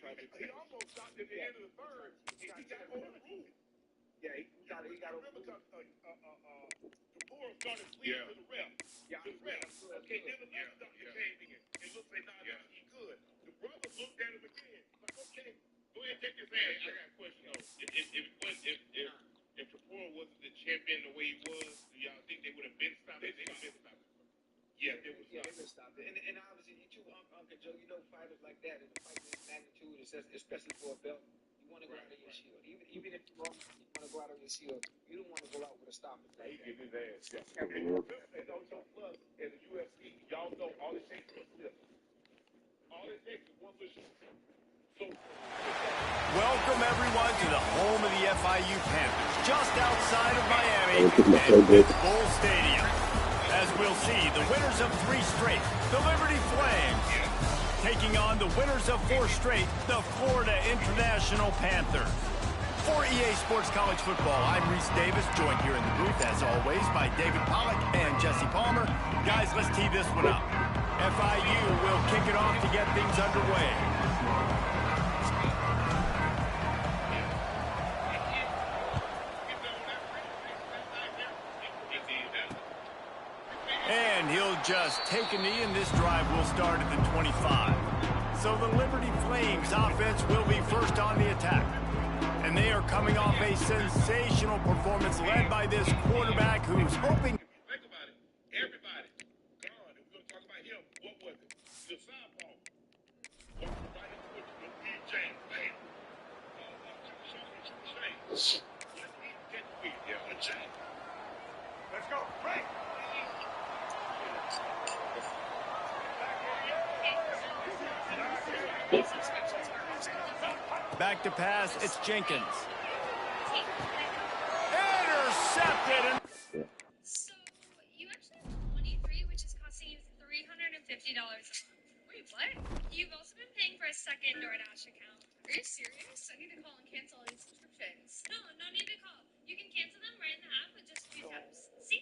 He almost stopped at the end of the third, and he got overruled. Yeah, he got remember Kapoor started swinging to the ref. Yeah, to the ref. Okay, then the next doctor came in and looked like, nah, he good. The brother looked at him again. Like, okay, go ahead and take his hand. I got a question though. If Kapoor wasn't the champion the way he was, do y'all think they would have been stopped? They would have been stopped. Yeah, they would have stopped it. And obviously, you too, Uncle Joe, you know fighters like that, in a fight of this magnitude, especially for a belt, you want to go out of your shield. Even if you're wrong, you want to go out of your shield. You don't want to go out with a stoppage. He get his ass. And also, plus, in the UFC, y'all know all it takes is a slip. All it takes is one little so. Welcome, everyone, to the home of the FIU Panthers, just outside of Miami at Get the Stadium. As we'll see, the winners of 3 straight, the Liberty Flames, taking on the winners of 4 straight, the Florida International Panthers. For EA Sports College Football, I'm Reese Davis, joined here in the booth, as always, by David Pollack and Jesse Palmer. Guys, let's tee this one up. FIU will kick it off to get things underway. And he'll just take a knee, and this drive will start at the 25. So the Liberty Flames offense will be first on the attack. And they are coming off a sensational performance led by this quarterback who's hoping. Think about it. Everybody. God, if we're going to talk about him, what was it? The southpaw. Right into it. Reed James. Bam. Let's get the wheel. Yeah, a James. Let's go. Right. Back to pass, it's Jenkins. Intercepted. So, you actually have 23, which is costing you $350 a month. Wait, what? You've also been paying for a second DoorDash account. Are you serious? I need to call and cancel all these subscriptions. No need to call. You can cancel them right in the app with just a few taps. See?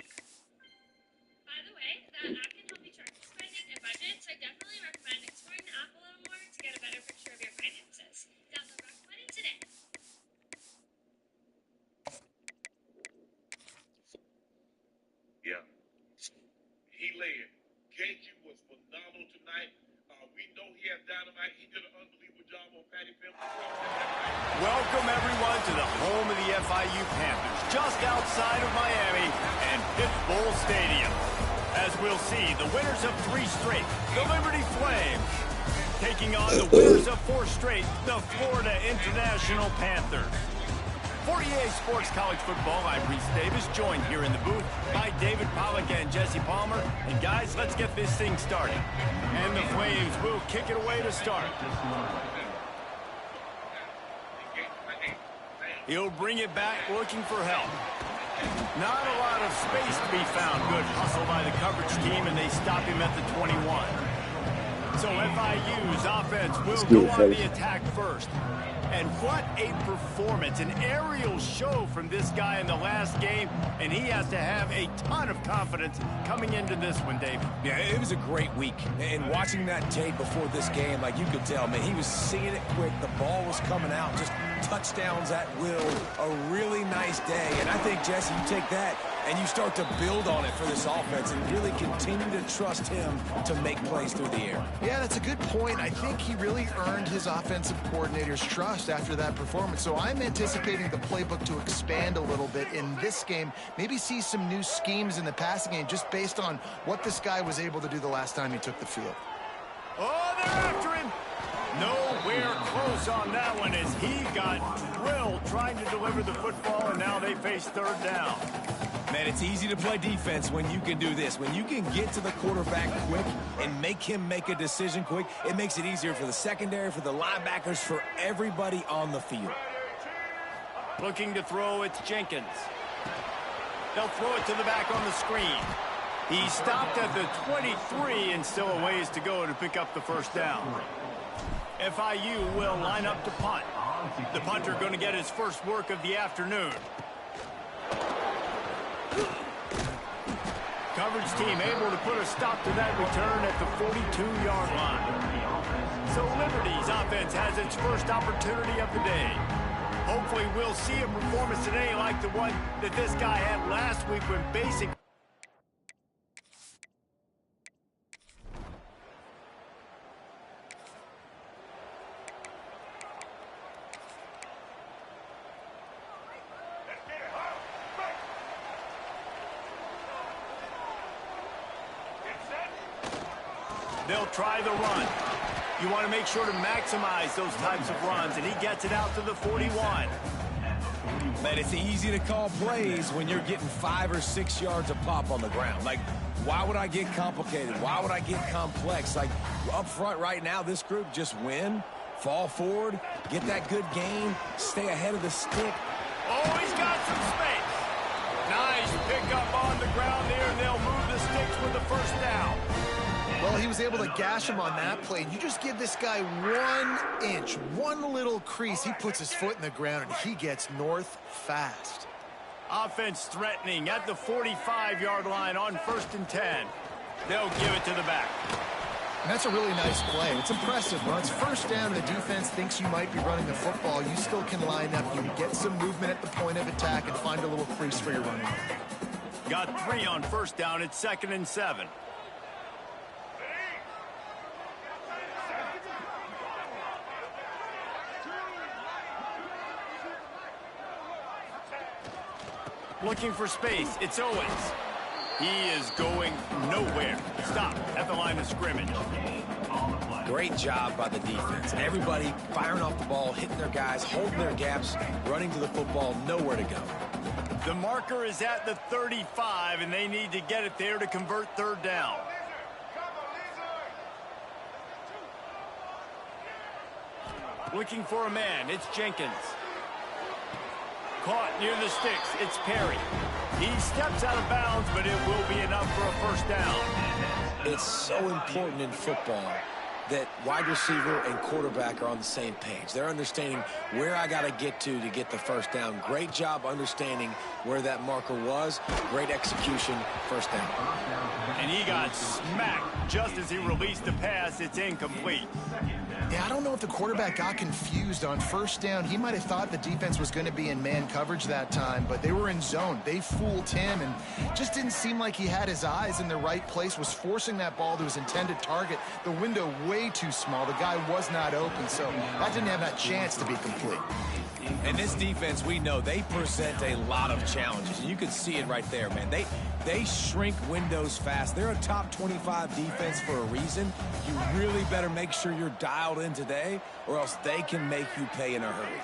By the way, that app can help you track your spending and budgets. I definitely recommend exploring the app a little more to get a better picture of your finances. Download Recommended today. Yeah. He led. KG was phenomenal tonight. We know he has dynamite. He did an unbelievable job on Patty Phillips. Welcome, everyone, to the home of the FIU Panthers, just outside of Miami and Pitbull Stadium. As we'll see, the winners of 3 straight, the Liberty Flames, taking on the winners of 4 straight, the Florida International Panthers. For EA Sports College Football, I'm Reese Davis, joined here in the booth by David Pollack and Jesse Palmer. And guys, let's get this thing started. And the Flames will kick it away to start. He'll bring it back, looking for help. Not a lot of space to be found. Good hustle by the coverage team, and they stop him at the 21. So FIU's offense will go on the attack first. And what a performance, an aerial show from this guy in the last game, and he has to have a ton of confidence coming into this one, David. Yeah, it was a great week, and watching that tape before this game, like you could tell, man, he was seeing it quick, the ball was coming out, just touchdowns at will, a really nice day, and I think, Jesse, you take that and you start to build on it for this offense and really continue to trust him to make plays through the air. Yeah, that's a good point. I think he really earned his offensive coordinator's trust after that performance. So I'm anticipating the playbook to expand a little bit in this game, maybe see some new schemes in the passing game just based on what this guy was able to do the last time he took the field. Oh, they're after him. Nowhere close on that one as he got drilled trying to deliver the football, and now they face 3rd down. Man, it's easy to play defense when you can do this. When you can get to the quarterback quick and make him make a decision quick, it makes it easier for the secondary, for the linebackers, for everybody on the field. Looking to throw, it's Jenkins. They'll throw it to the back on the screen. He stopped at the 23 and still a ways to go to pick up the 1st down. FIU will line up to punt. The punter going to get his first work of the afternoon. Coverage team able to put a stop to that return at the 42-yard line. So Liberty's offense has its first opportunity of the day. Hopefully we'll see a performance today like the one that this guy had last week when basic. They'll try the run. You want to make sure to maximize those types of runs, and he gets it out to the 41. Man, it's easy to call plays when you're getting 5 or 6 yards of pop on the ground. Like, why would I get complicated? Why would I get complex? Like, up front right now, this group just win, fall forward, get that good gain, stay ahead of the stick. Oh, he's got some space. Nice pickup on the ground there, and they'll move the sticks with the first down. Well, he was able to gash him on that play. You just give this guy 1 inch, one little crease. He puts his foot in the ground, and he gets north fast. Offense threatening at the 45-yard line on 1st and 10. They'll give it to the back. And that's a really nice play. It's impressive. When it's first down and the defense thinks you might be running the football, you still can line up. You can get some movement at the point of attack and find a little crease for your running. Got 3 on 1st down. It's 2nd and 7. Looking for space. It's Owens. He is going nowhere. Stop at the line of scrimmage. Great job by the defense. Everybody firing off the ball, hitting their guys, holding their gaps, running to the football, nowhere to go. The marker is at the 35, and they need to get it there to convert 3rd down. Looking for a man. It's Jenkins. Caught near the sticks. It's Perry. He steps out of bounds, but it will be enough for a 1st down. It's so important in football that wide receiver and quarterback are on the same page. They're understanding where I got to get to get the 1st down. Great job understanding where that marker was. Great execution, 1st down. And he got smacked just as he released the pass. It's incomplete. Yeah, I don't know if the quarterback got confused on 1st down. He might have thought the defense was going to be in man coverage that time, but they were in zone. They fooled him, and just didn't seem like he had his eyes in the right place, was forcing that ball to his intended target. The window way too small. The guy was not open, so that didn't have that chance to be complete. And this defense, we know, they present a lot of challenges. And you can see it right there, man. They shrink windows fast. They're a top 25 defense for a reason. You really better make sure you're dialed in today, or else they can make you pay in a hurry.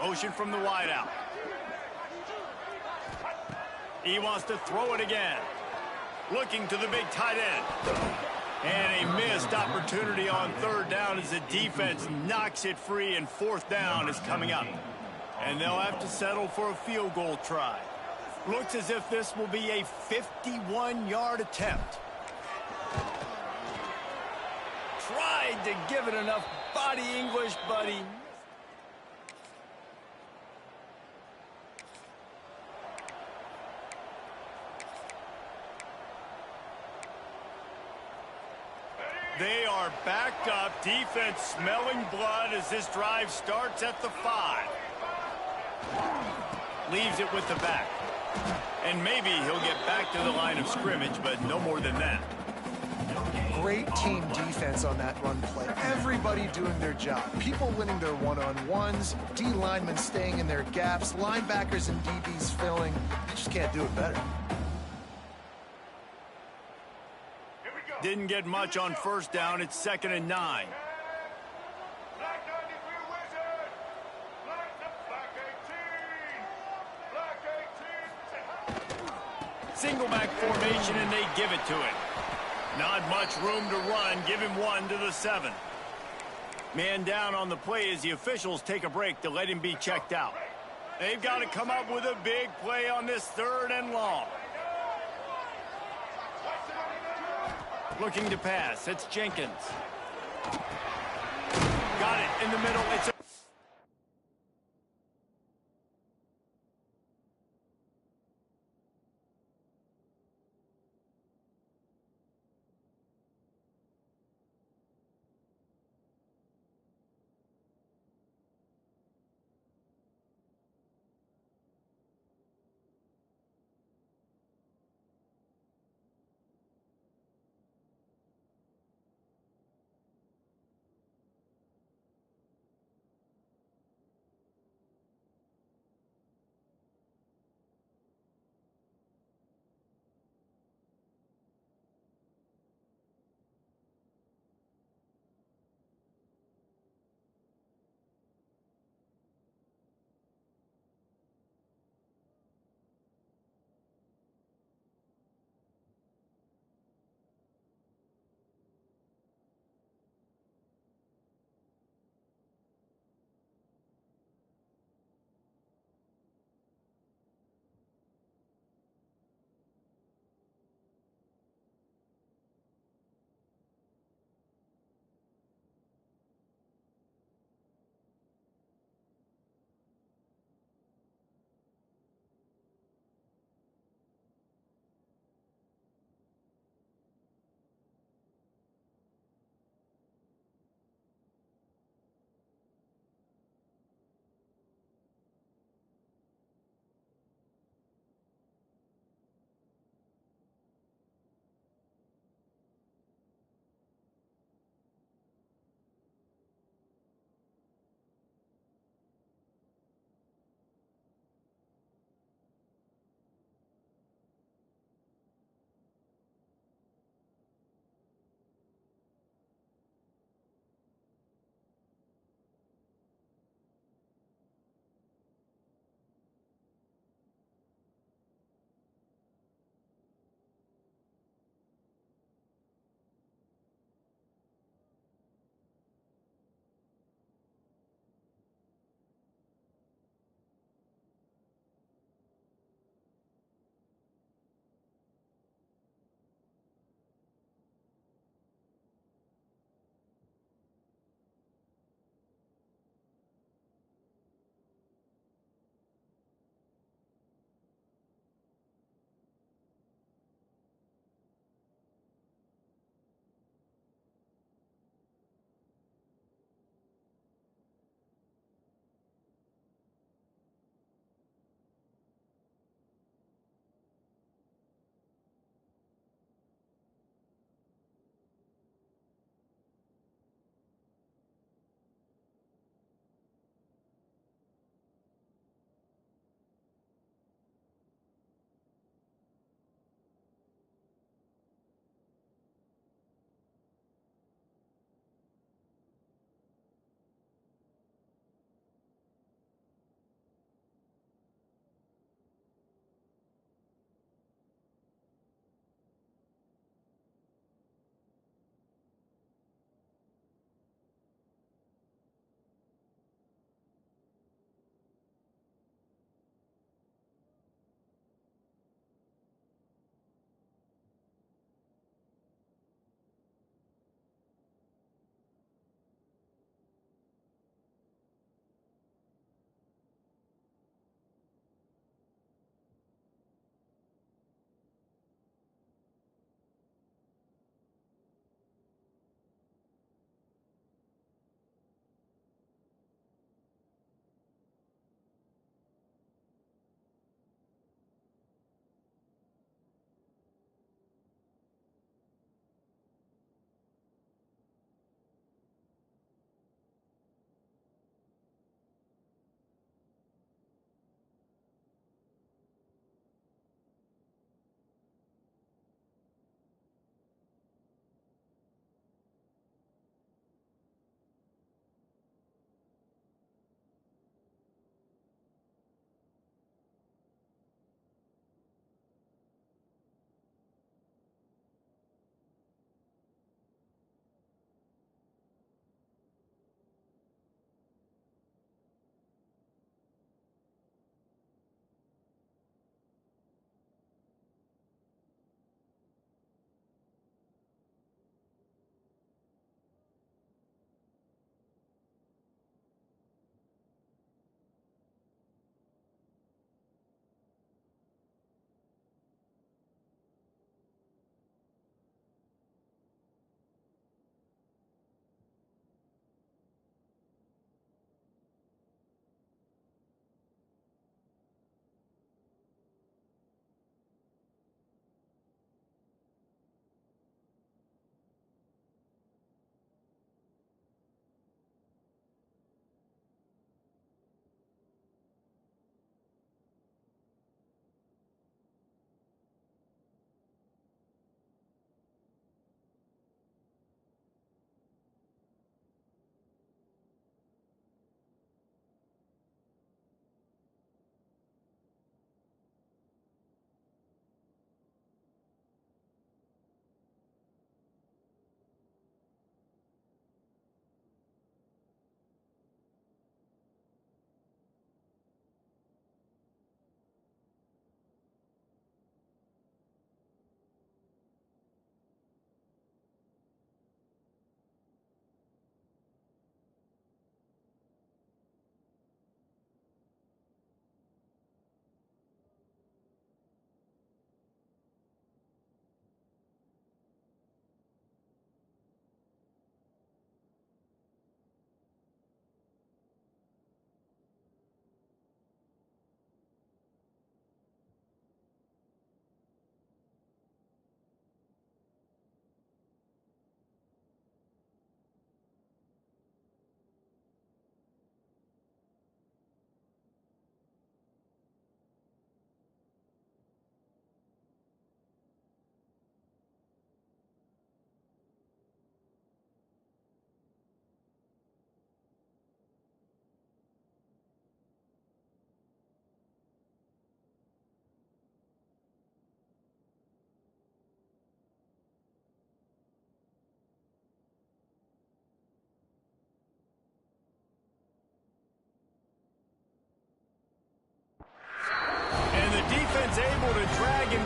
Motion from the wideout. He wants to throw it again. Looking to the big tight end. And a missed opportunity on 3rd down as the defense knocks it free, and 4th down is coming up. And they'll have to settle for a field goal try. Looks as if this will be a 51-yard attempt. Tried to give it enough body English, but he... They are backed up. Defense smelling blood as this drive starts at the 5. Leaves it with the back. And maybe he'll get back to the line of scrimmage, but no more than that. Great team defense on that run play. Everybody doing their job. People winning their one-on-ones, D linemen staying in their gaps, linebackers and DBs filling. You just can't do it better. Didn't get much on 1st down. It's 2nd and 9. Single back formation, and they give it to him. Not much room to run. Give him 1 to the 7. Man down on the play as the officials take a break to let him be checked out. They've got to come up with a big play on this 3rd and long. Looking to pass. It's Jenkins. Got it in the middle. It's a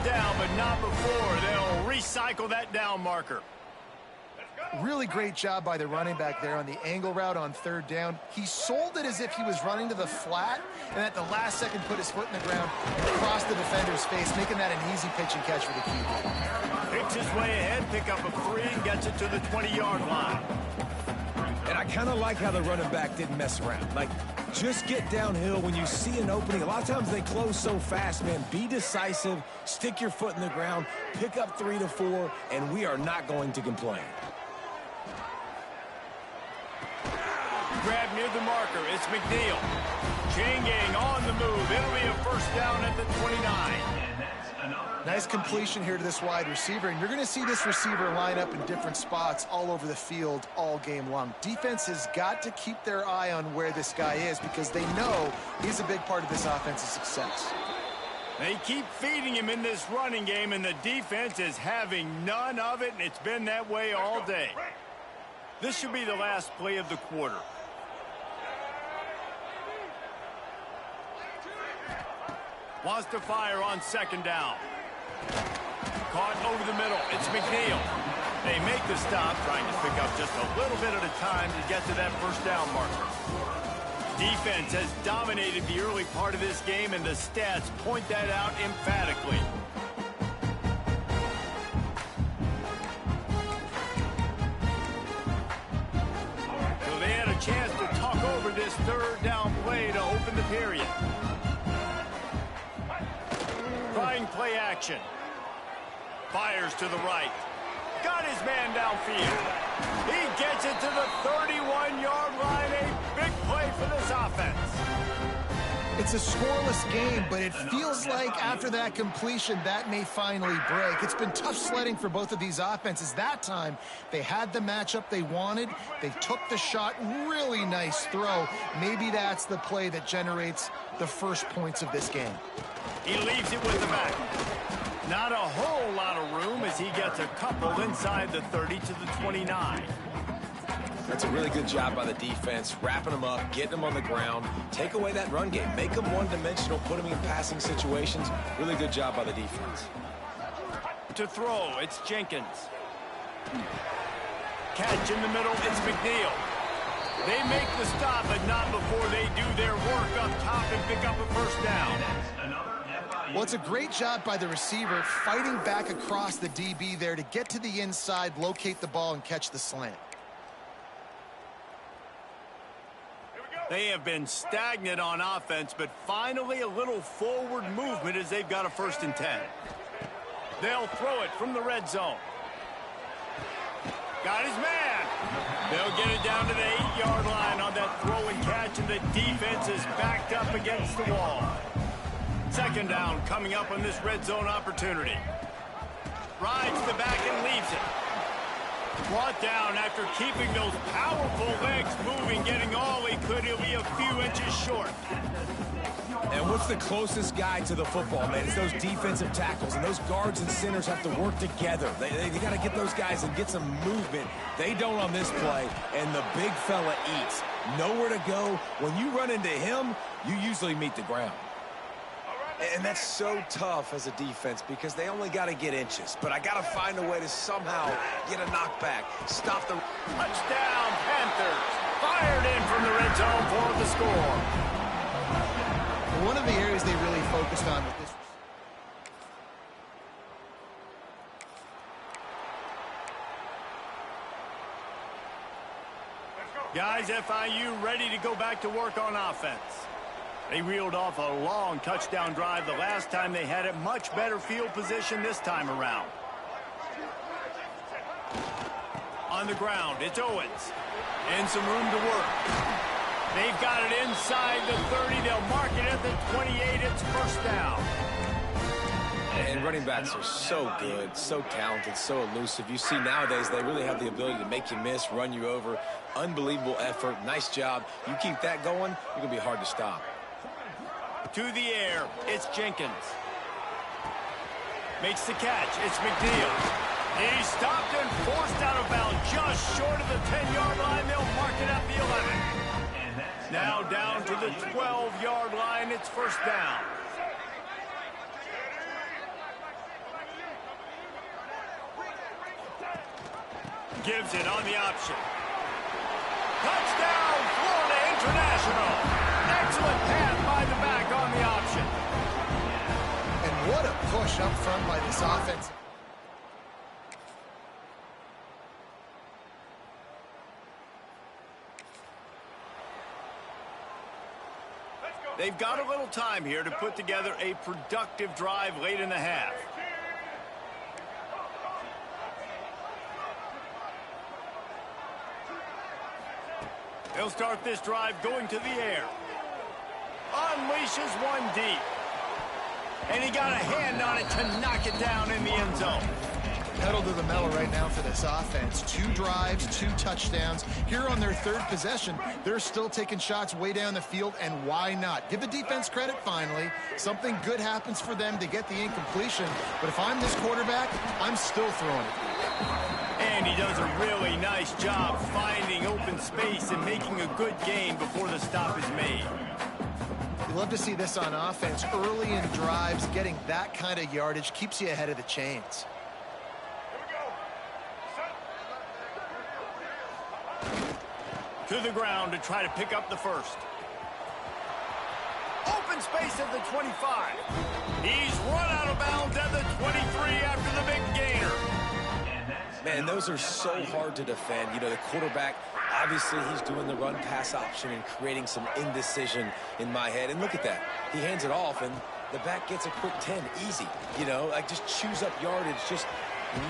down, but not before they'll recycle that down marker. Really great job by the running back there on the angle route on third down. He sold it as if he was running to the flat, and at the last second put his foot in the ground and crossed the defender's face, making that an easy pitch and catch for the QB. Picks his way ahead, pick up a 3, and gets it to the 20-yard line. And I kind of like how the running back didn't mess around. Like, just get downhill when you see an opening. A lot of times they close so fast, man. Be decisive, stick your foot in the ground, pick up 3 to 4, and we are not going to complain. Grab near the marker. It's McNeil. Changing on the move. It'll be a first down at the 29. Nice completion here to this wide receiver, and you're going to see this receiver line up in different spots all over the field all game long. Defense has got to keep their eye on where this guy is because they know he's a big part of this offense's success. They keep feeding him in this running game, and the defense is having none of it, and it's been that way all day. This should be the last play of the quarter. Wants to fire on second down. Caught over the middle. It's McNeil. They make the stop, trying to pick up just a little bit at a time to get to that first down marker. Defense has dominated the early part of this game, and the stats point that out emphatically. So they had a chance to talk over this third down play to open the period. Trying play action. Fires to the right. Got his man downfield. He gets it to the 31-yard line. A big play for this offense. It's a scoreless game, but it feels like after that completion, that may finally break. It's been tough sledding for both of these offenses. That time, they had the matchup they wanted. They took the shot. Really nice throw. Maybe that's the play that generates the first points of this game. He leaves it with the back. Not a whole lot of room as he gets a couple inside the 30 to the 29. That's a really good job by the defense, wrapping them up, getting them on the ground, take away that run game, make them one-dimensional, put them in passing situations. Really good job by the defense. To throw, it's Jenkins. Catch in the middle, it's McNeil. They make the stop, but not before they do their work up top and pick up a first down. Well, it's a great job by the receiver fighting back across the DB there to get to the inside, locate the ball, and catch the slant. They have been stagnant on offense, but finally a little forward movement as they've got a 1st and 10. They'll throw it from the red zone. Got his man. They'll get it down to the 8-yard line on that throw and catch, and the defense is backed up against the wall. 2nd down coming up on this red zone opportunity. Rides the back and leaves it. Brought down after keeping those powerful legs moving, getting all he could. He'll be a few inches short. And what's the closest guy to the football, man? It's those defensive tackles, and those guards and centers have to work together. They got to get those guys and get some movement. They don't on this play, and the big fella eats. Nowhere to go. When you run into him, you usually meet the ground. And that's so tough as a defense because they only got to get inches. But I got to find a way to somehow get a knockback, stop the... Touchdown, Panthers. Fired in from the red zone for the score. One of the areas they really focused on with this... Guys, FIU ready to go back to work on offense. They reeled off a long touchdown drive the last time they had it. Much better field position this time around. On the ground, it's Owens. And some room to work. They've got it inside the 30. They'll mark it at the 28. It's first down. And running backs are so good, so talented, so elusive. You see nowadays they really have the ability to make you miss, run you over. Unbelievable effort. Nice job. You keep that going, you're going to be hard to stop. To the air, it's Jenkins. Makes the catch, it's McNeil. He's stopped and forced out of bounds just short of the 10-yard line. They'll mark it at the 11. Now down to the 12-yard line, it's first down. Gives it on the option. Touchdown, Florida International. Excellent pass by the back on the option. And what a push up front by this offense. They've got a little time here to put together a productive drive late in the half. They'll start this drive going to the air. Unleashes one deep. And he got a hand on it to knock it down in the end zone. Pedal to the metal right now for this offense. 2 drives, 2 touchdowns. Here on their 3rd possession, they're still taking shots way down the field, and why not? Give the defense credit finally. Something good happens for them to get the incompletion, but if I'm this quarterback, I'm still throwing it. And he does a really nice job finding open space and making a good gain before the stop is made. You love to see this on offense. Early in drives, getting that kind of yardage keeps you ahead of the chains. To the ground to try to pick up the first. Open space at the 25. He's run out of bounds at the 23 after the big gainer. Man, those are so hard to defend. You know, the quarterback, obviously he's doing the run-pass option and creating some indecision in my head. And look at that. He hands it off, and the back gets a quick 10. Easy. You know, like just chews up yardage. Just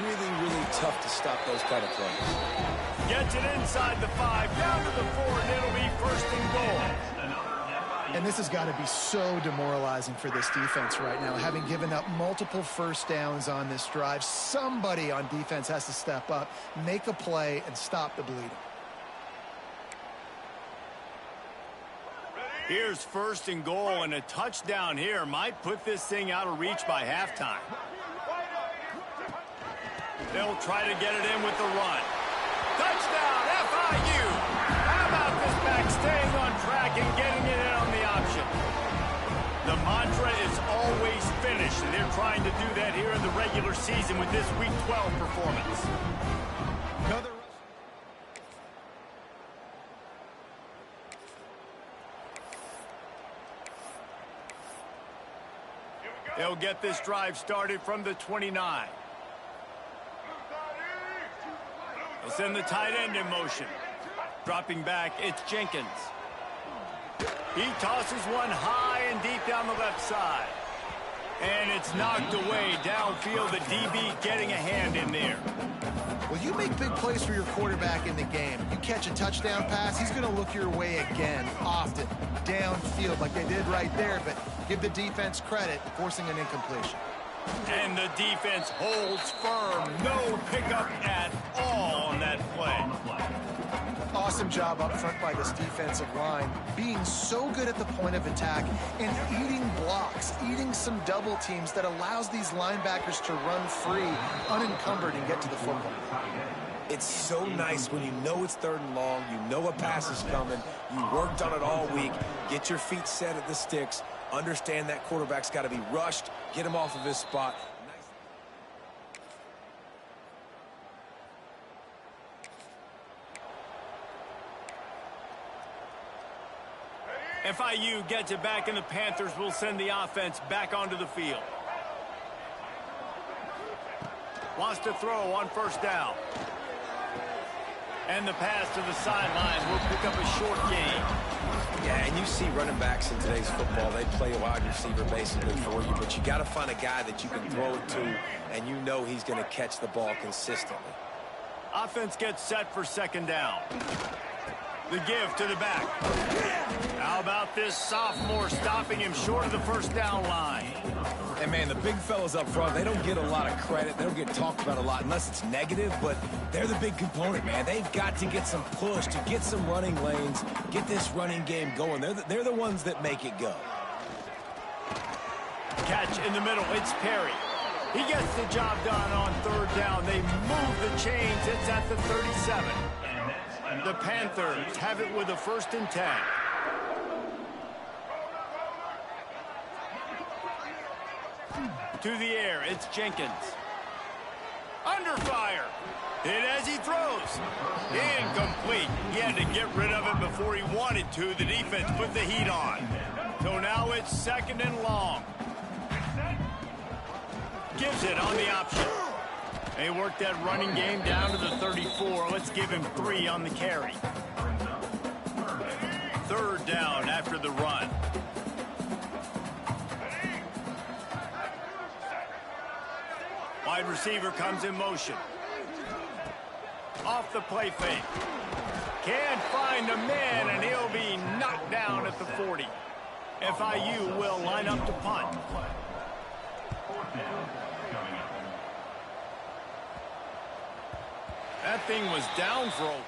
really, really tough to stop those kind of plays. Gets it inside the 5, down to the 4, and it'll be 1st and goal. And this has got to be so demoralizing for this defense right now. Having given up multiple first downs on this drive, somebody on defense has to step up, make a play, and stop the bleeding. Here's 1st and goal, and a touchdown here might put this thing out of reach by halftime. They'll try to get it in with the run. Touchdown, FIU! How about this back staying on track and getting it in on the option? The mantra is always finish, and they're trying to do that here in the regular season with this Week 12 performance. They'll get this drive started from the 29. They'll send the tight end in motion. Dropping back, it's Jenkins. He tosses one high and deep down the left side. And it's knocked away downfield. The DB getting a hand in there. Well, you make big plays for your quarterback in the game. You catch a touchdown pass, he's going to look your way again, often, downfield like they did right there. But give the defense credit, forcing an incompletion. And the defense holds firm. No pickup at all on that play. Awesome job up front by this defensive line, being so good at the point of attack and eating blocks, eating some double teams that allows these linebackers to run free, unencumbered, and get to the football. It's so nice when you know it's 3rd and long, you know a pass is coming, you worked on it all week, get your feet set at the sticks, understand that quarterback's got to be rushed, get him off of his spot. FIU gets it back, and the Panthers will send the offense back onto the field. Wants to throw on 1st down. And the pass to the sideline will pick up a short gain. Yeah, and you see running backs in today's football, they play a wide receiver basically for you, but you got to find a guy that you can throw it to, and you know he's going to catch the ball consistently. Offense gets set for 2nd down. The give to the back. How about this sophomore stopping him short of the 1st down line? And, man, the big fellas up front, they don't get a lot of credit. They don't get talked about a lot unless it's negative, but they're the big component, man. They've got to get some push, to get some running lanes, get this running game going. They're the ones that make it go. Catch in the middle. It's Perry. He gets the job done on 3rd down. They move the chains. It's at the 37. The Panthers have it with a 1st and 10. To the air, it's Jenkins. Under fire. Hit as he throws. Incomplete. He had to get rid of it before he wanted to. The defense put the heat on. So now it's 2nd and long. Gives it on the option. They worked that running game down to the 34. Let's give him 3 on the carry. 3rd down after the run. Wide receiver comes in motion. Off the play fake. Can't find a man, and he'll be knocked down at the 40. FIU will line up to punt. That thing was down for Oakland.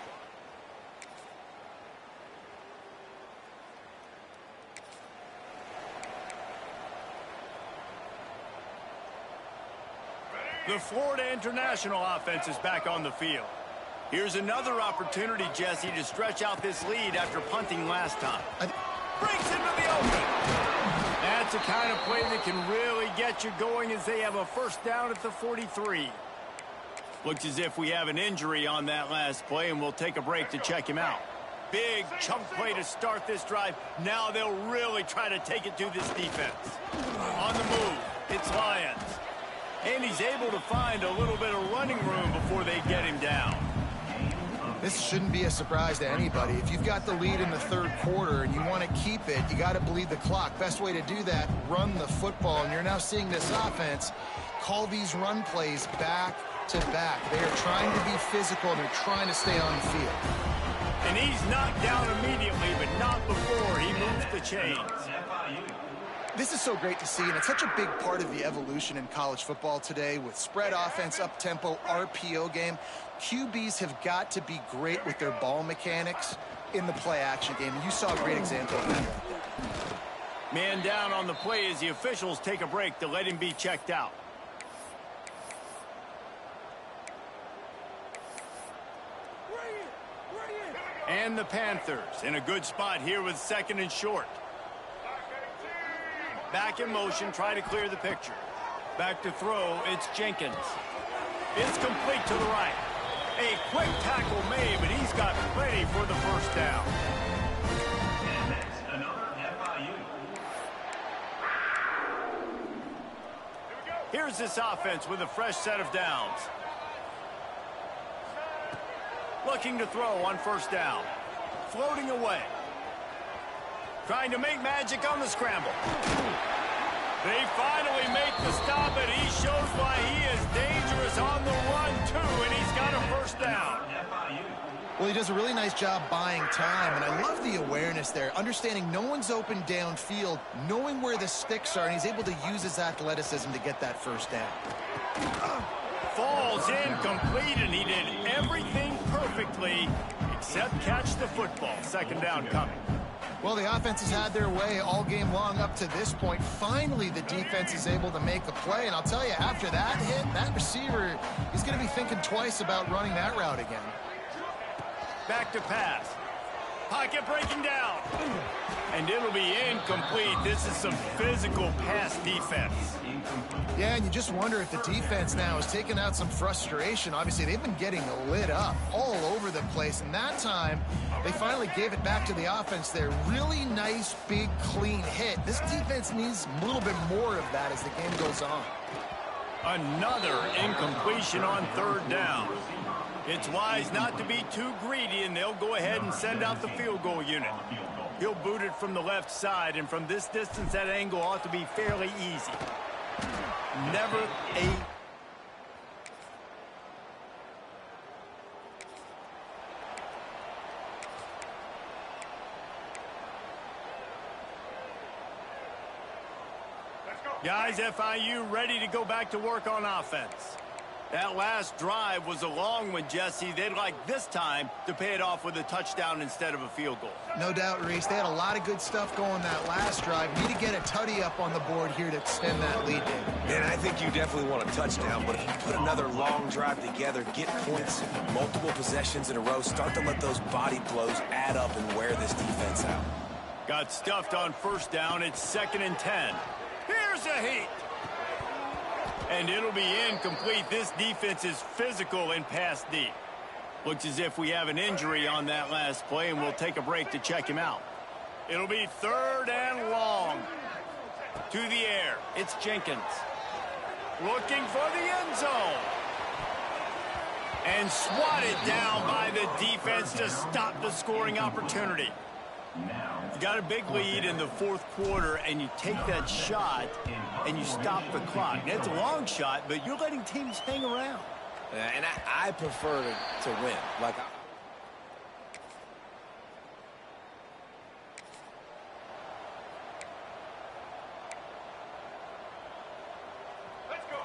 The Florida International offense is back on the field. Here's another opportunity, Jesse, to stretch out this lead after punting last time. Breaks into the open. That's the kind of play that can really get you going as they have a 1st down at the 43. Looks as if we have an injury on that last play, and we'll take a break to check him out. Big chunk play to start this drive. Now they'll really try to take it to this defense. On the move, it's Lions. And he's able to find a little bit of running room before they get him down. This shouldn't be a surprise to anybody. If you've got the lead in the 3rd quarter and you want to keep it, you got to bleed the clock. Best way to do that, run the football. And you're now seeing this offense call these run plays back to back. They are trying to be physical, and they're trying to stay on the field. And he's knocked down immediately, but not before he moves the chains. This is so great to see, and it's such a big part of the evolution in college football today with spread offense, up-tempo, RPO game. QBs have got to be great with their ball mechanics in the play-action game. You saw a great example of that right there. Man down on the play as the officials take a break to let him be checked out. And the Panthers in a good spot here with 2nd and short. Back in motion, try to clear the picture. Back to throw, it's Jenkins. It's complete to the right. A quick tackle made, but he's got plenty for the 1st down. And next, another FIU. Here's this offense with a fresh set of downs. Looking to throw on 1st down. Floating away. Trying to make magic on the scramble. They finally make the stop, and he shows why he is dangerous on the run, too, and he's got a 1st down. Well, he does a really nice job buying time, and I love the awareness there, understanding no one's open downfield, knowing where the sticks are, and he's able to use his athleticism to get that 1st down. Falls incomplete, and he did everything perfectly except catch the football. 2nd down coming. Well, the offense has had their way all game long up to this point. Finally, the defense is able to make a play, and I'll tell you, after that hit, that receiver, he's going to be thinking twice about running that route again. Back to pass. Pocket breaking down. And it'll be incomplete. This is some physical pass defense. Yeah, and you just wonder if the defense now is taking out some frustration. Obviously, they've been getting lit up all over the place, and that time, they finally gave it back to the offense there. Really nice, big, clean hit. This defense needs a little bit more of that as the game goes on. Another incompletion on 3rd down. It's wise not to be too greedy, and they'll go ahead and send out the field goal unit. He'll boot it from the left side, and from this distance, that angle ought to be fairly easy. Never a... Guys, FIU ready to go back to work on offense. That last drive was a long one, Jesse. They'd like this time to pay it off with a touchdown instead of a field goal. No doubt, Reese. They had a lot of good stuff going that last drive. Need to get a tutty up on the board here to extend that lead, Dave. And I think you definitely want a touchdown, but if you put another long drive together, get points, multiple possessions in a row, start to let those body blows add up and wear this defense out. Got stuffed on 1st down. It's 2nd and 10. Here's a heat. And it'll be incomplete. This defense is physical and pass deep. Looks as if we have an injury on that last play, and we'll take a break to check him out. It'll be 3rd and long. To the air, it's Jenkins. Looking for the end zone. And swatted down by the defense to stop the scoring opportunity. You got a big lead in the 4th quarter, and you take that shot, and you stop the clock. It's a long shot, but you're letting teams hang around. And I prefer to win. Like,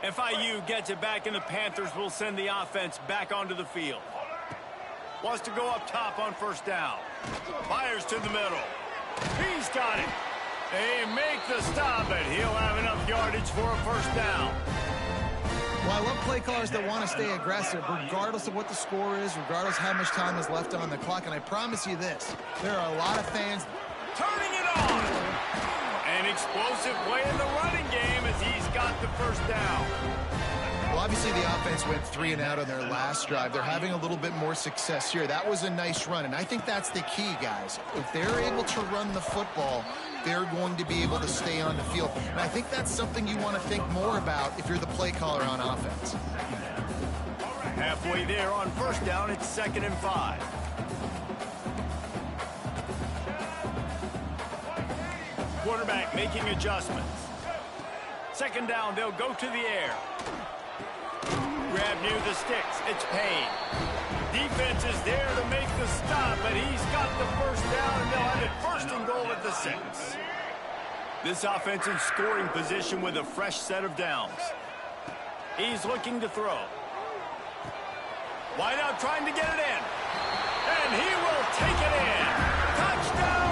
FIU gets it back, and the Panthers will send the offense back onto the field. Wants to go up top on 1st down. Fires to the middle. He's got it. They make the stop, but he'll have enough yardage for a 1st down. Well, I love play callers that want to stay aggressive, regardless of what the score is, regardless how much time is left on the clock. And I promise you this, there are a lot of fans turning it on. An explosive play in the running game as he's got the 1st down. Well, obviously the offense went 3 and out on their last drive. They're having a little bit more success here. That was a nice run, and I think that's the key, guys. If they're able to run the football, they're going to be able to stay on the field. And I think that's something you want to think more about if you're the play caller on offense. Halfway there on 1st down, it's 2nd and 5. Quarterback making adjustments. 2nd down, they'll go to the air. Grab near the sticks. It's Payne. Defense is there to make the stop, but he's got the 1st down, and they'll have it 1st and goal at the 6. This offense in scoring position with a fresh set of downs. He's looking to throw. Wide out trying to get it in. And he will take it in. Touchdown!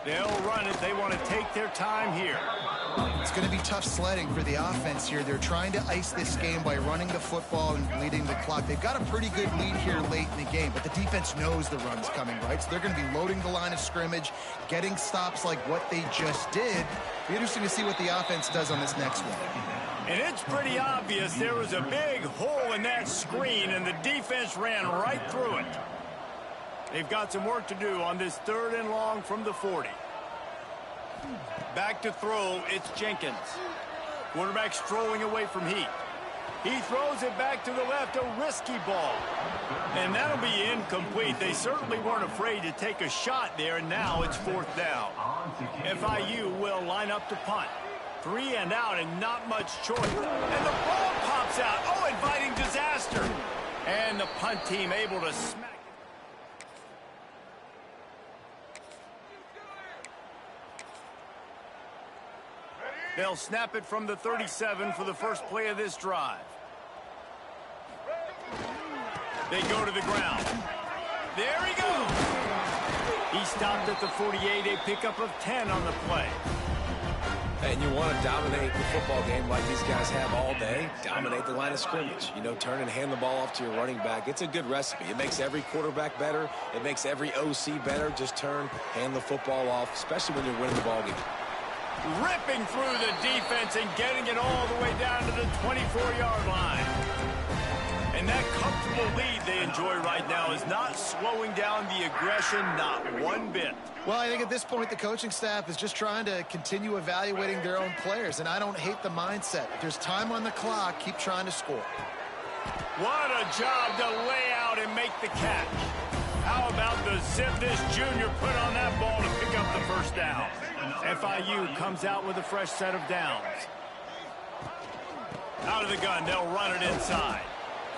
They'll run it. They want to take their time here. It's going to be tough sledding for the offense here. They're trying to ice this game by running the football and bleeding the clock. They've got a pretty good lead here late in the game, but the defense knows the run's coming, right? So they're going to be loading the line of scrimmage, getting stops like what they just did. It'll be interesting to see what the offense does on this next one. And it's pretty obvious there was a big hole in that screen, and the defense ran right through it. They've got some work to do on this 3rd and long from the 40. Back to throw, it's Jenkins. Quarterback strolling away from Heat. He throws it back to the left, a risky ball. And that'll be incomplete. They certainly weren't afraid to take a shot there, and now it's 4th down. FIU will line up to punt. 3 and out and not much choice. And the ball pops out. Oh, inviting disaster. And the punt team able to smack. They'll snap it from the 37 for the first play of this drive. They go to the ground. There he goes. He stopped at the 48, a pickup of 10 on the play. And you want to dominate the football game like these guys have all day. Dominate the line of scrimmage. You know, turn and hand the ball off to your running back. It's a good recipe. It makes every quarterback better. It makes every OC better. Just turn, hand the football off, especially when you're winning the ball game. Ripping through the defense and getting it all the way down to the 24-yard line. And that comfortable lead they enjoy right now is not slowing down the aggression, not one bit. Well, I think at this point the coaching staff is just trying to continue evaluating their own players, and I don't hate the mindset. If there's time on the clock, keep trying to score. What a job to lay out and make the catch. How about the zip this junior put on that ball to pick up the 1st down? FIU comes out with a fresh set of downs. Out of the gun, they'll run it inside.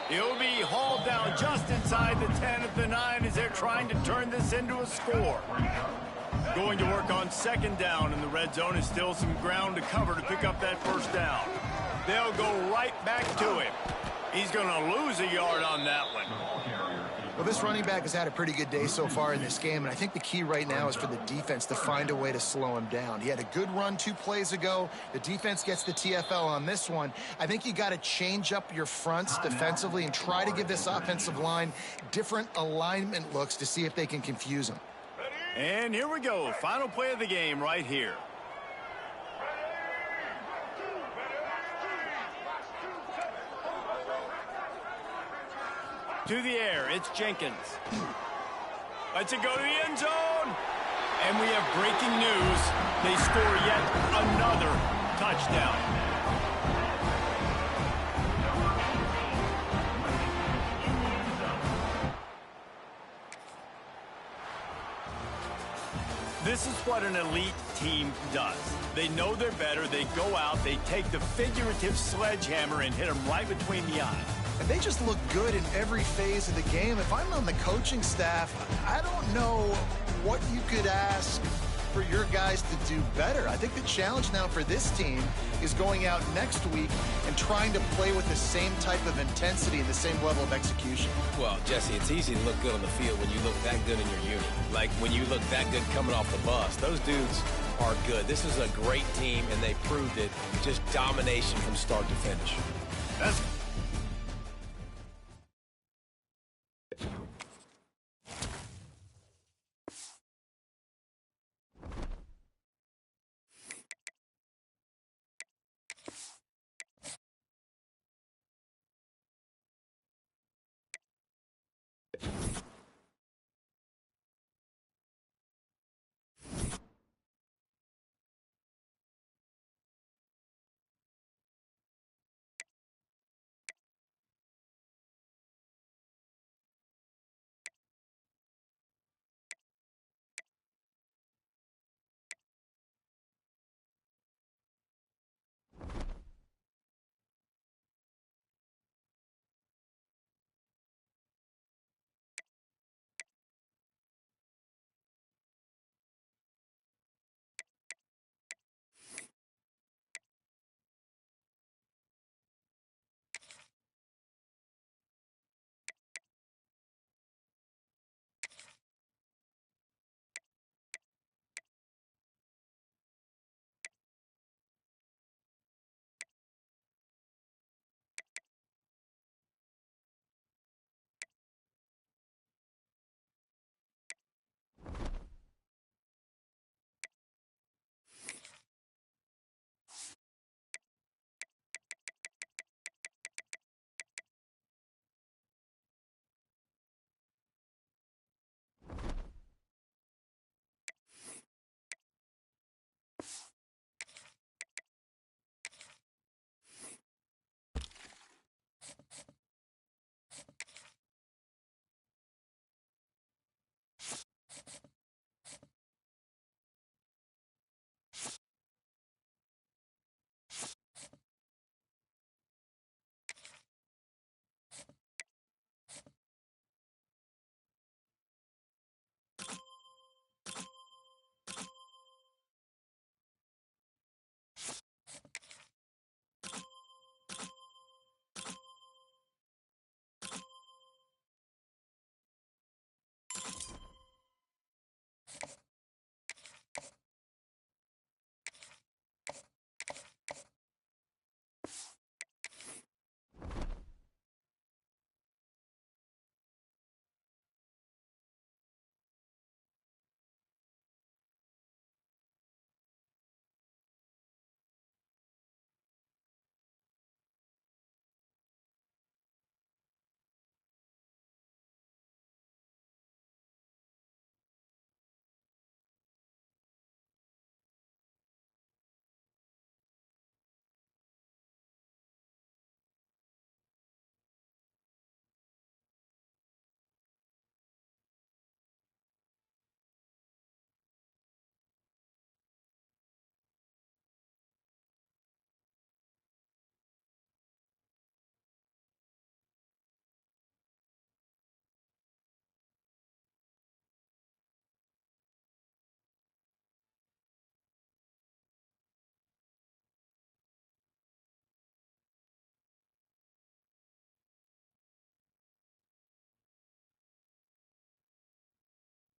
He'll be hauled down just inside the 10 at the 9 as they're trying to turn this into a score. Going to work on 2nd down, and the red zone is still some ground to cover to pick up that 1st down. They'll go right back to him. He's going to lose a yard on that one. Well, this running back has had a pretty good day so far in this game, and I think the key right now is for the defense to find a way to slow him down. He had a good run 2 plays ago. The defense gets the TFL on this one. I think you got to change up your fronts defensively and try to give this offensive line different alignment looks to see if they can confuse him. And here we go. Final play of the game right here. To the air, it's Jenkins. Lets it go to the end zone. And we have breaking news. They score yet another touchdown. This is what an elite team does. They know they're better. They go out, they take the figurative sledgehammer and hit them right between the eyes. And they just look good in every phase of the game. If I'm on the coaching staff, I don't know what you could ask for your guys to do better. I think the challenge now for this team is going out next week and trying to play with the same type of intensity and the same level of execution. Well, Jesse, it's easy to look good on the field when you look that good in your unit. Like when you look that good coming off the bus. Those dudes are good. This is a great team, and they proved it. Just domination from start to finish. That's